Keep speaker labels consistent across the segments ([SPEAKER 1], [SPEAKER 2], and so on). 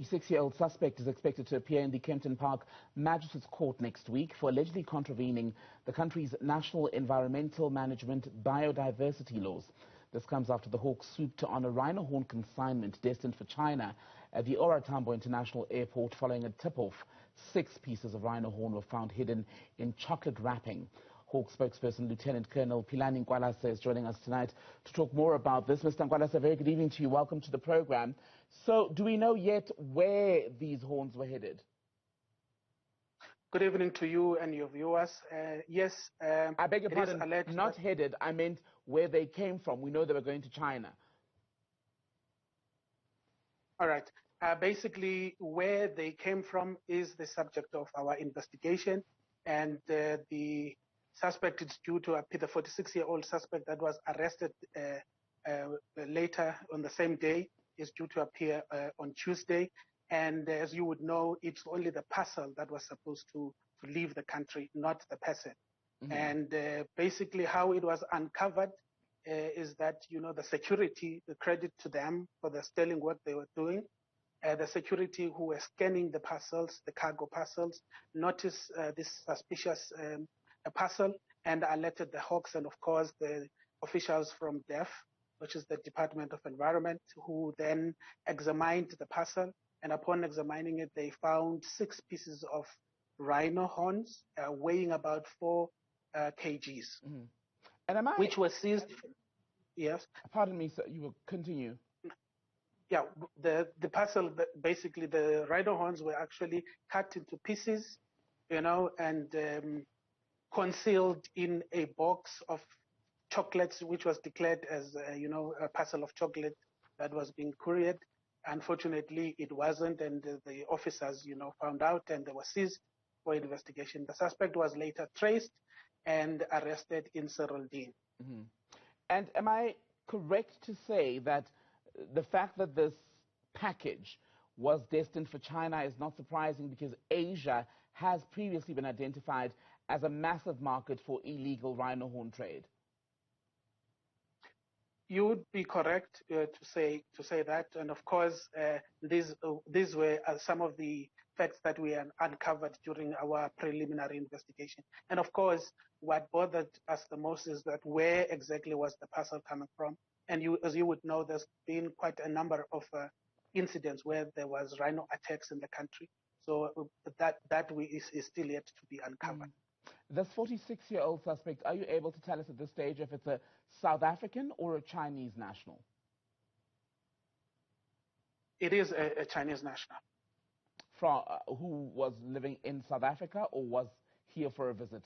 [SPEAKER 1] 46-year-old suspect is expected to appear in the Kempton Park Magistrate's Court next week for allegedly contravening the country's national environmental management biodiversity laws. This comes after the hawk swooped on a rhino horn consignment destined for China at the OR Tambo International Airport following a tip-off. 6 pieces of rhino horn were found hidden in chocolate wrapping. Hawk spokesperson Lieutenant Colonel Philani Nkwalase is joining us tonight to talk more about this. Mr. Nkwalase, a very good evening to you. Welcome to the program. So, do we know yet where these horns were headed?
[SPEAKER 2] Good evening to you and your viewers. Yes.
[SPEAKER 1] I beg your pardon, not headed. I meant where they came from. We know they were going to China.
[SPEAKER 2] All right. Basically, where they came from is the subject of our investigation, and the suspect is due to appear, the 46-year-old suspect that was arrested later on the same day is due to appear on Tuesday. And as you would know, it's only the parcel that was supposed to leave the country, not the person. Mm-hmm. And basically how it was uncovered is that, you know, the security, the credit to them for the sterling work they were doing, the security who were scanning the parcels, the cargo parcels, noticed this suspicious parcel and alerted the Hawks and, of course, the officials from DEF, which is the Department of Environment, who then examined the parcel. And upon examining it, they found 6 pieces of rhino horns weighing about 4 kgs.
[SPEAKER 1] Mm-hmm. And
[SPEAKER 2] which were seized. Yes.
[SPEAKER 1] Pardon me, sir. You will continue.
[SPEAKER 2] Yeah, the parcel, basically the rhino horns were actually cut into pieces, you know, and concealed in a box of chocolates, which was declared as, you know, a parcel of chocolate that was being couriered. Unfortunately, it wasn't, and the officers, you know, found out, and they were seized for investigation. The suspect was later traced and arrested in Seraldine.
[SPEAKER 1] Mm-hmm. And am I correct to say that the fact that this package was destined for China is not surprising, because Asia has previously been identified as a massive market for illegal rhino horn trade?
[SPEAKER 2] You would be correct to say that, and of course, these were some of the facts that we uncovered during our preliminary investigation. And of course, what bothered us the most is that where exactly was the parcel coming from? And as you would know, there's been quite a number of incidents where there was rhino attacks in the country. So that is still yet to be uncovered.
[SPEAKER 1] This 46-year-old suspect, are you able to tell us at this stage if it's a South African or a Chinese national?
[SPEAKER 2] It is a Chinese national.
[SPEAKER 1] From who was living in South Africa or was here for a visit?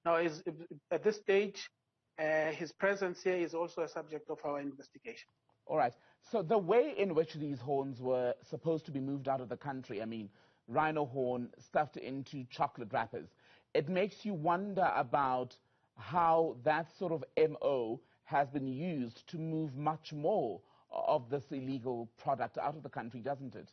[SPEAKER 2] No, at this stage, his presence here is also a subject of our investigation.
[SPEAKER 1] All right. So the way in which these horns were supposed to be moved out of the country, I mean, rhino horn stuffed into chocolate wrappers, it makes you wonder about how that sort of MO has been used to move much more of this illegal product out of the country, doesn't it?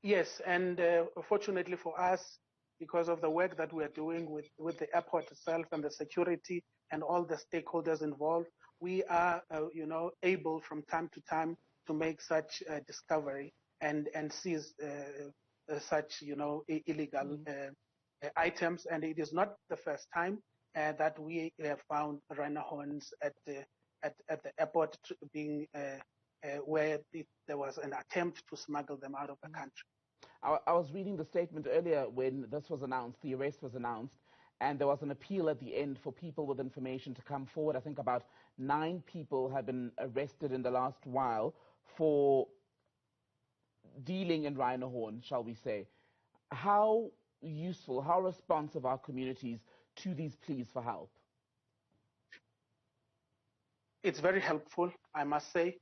[SPEAKER 2] Yes, and fortunately for us, because of the work that we are doing with the airport itself and the security and all the stakeholders involved, we are, you know, able from time to time to make such discovery and seize such, you know, illegal items. And it is not the first time that we have found rhino horns at the airport being where there was an attempt to smuggle them out of the country.
[SPEAKER 1] I was reading the statement earlier when this was announced, the arrest was announced, and there was an appeal at the end for people with information to come forward. I think about 9 people have been arrested in the last while for dealing in rhino horn, shall we say. How useful, how responsive are communities to these pleas for help?
[SPEAKER 2] It's very helpful, I must say,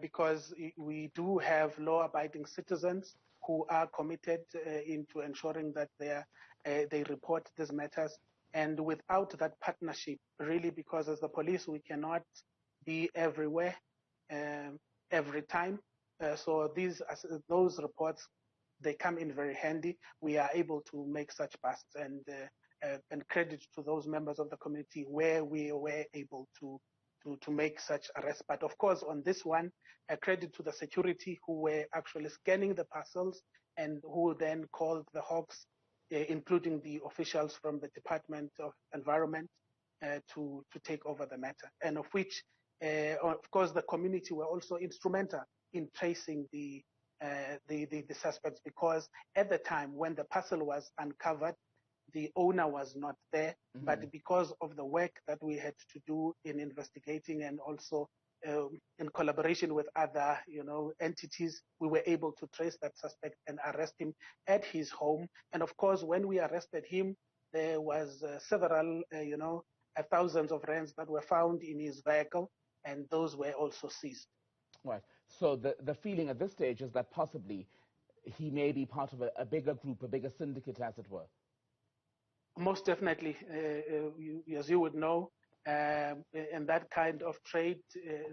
[SPEAKER 2] because we do have law-abiding citizens who are committed into ensuring that they report these matters. And without that partnership, really, because as the police, we cannot be everywhere, every time. So those reports, they come in very handy. We are able to make such busts, and credit to those members of the community where we were able to to make such arrests. But of course, on this one, credit to the security who were actually scanning the parcels and who then called the Hawks, including the officials from the Department of Environment, to take over the matter. And of which, of course, the community were also instrumental in tracing the suspects, because at the time when the parcel was uncovered, the owner was not there, but because of the work that we had to do in investigating and also in collaboration with other, entities, we were able to trace that suspect and arrest him at his home. And of course, when we arrested him, there was several, thousands of rands that were found in his vehicle, and those were also seized.
[SPEAKER 1] Right. So the feeling at this stage is that possibly he may be part of a bigger group, a bigger syndicate, as it were.
[SPEAKER 2] Most definitely, as you would know, in that kind of trade,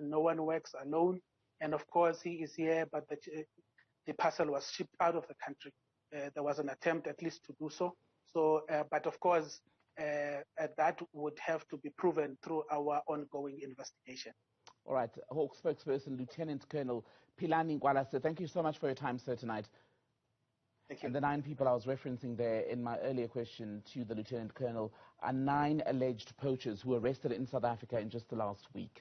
[SPEAKER 2] no one works alone. And of course, he is here, but the parcel was shipped out of the country. There was an attempt, at least, to do so. So, but of course, that would have to be proven through our ongoing investigation.
[SPEAKER 1] All right, Hawk spokesperson, Lieutenant Colonel Philani Nkwalase, thank you so much for your time, sir, tonight.
[SPEAKER 2] Thank you.
[SPEAKER 1] And the 9 people I was referencing there in my earlier question to the Lieutenant Colonel are 9 alleged poachers who were arrested in South Africa in just the last week.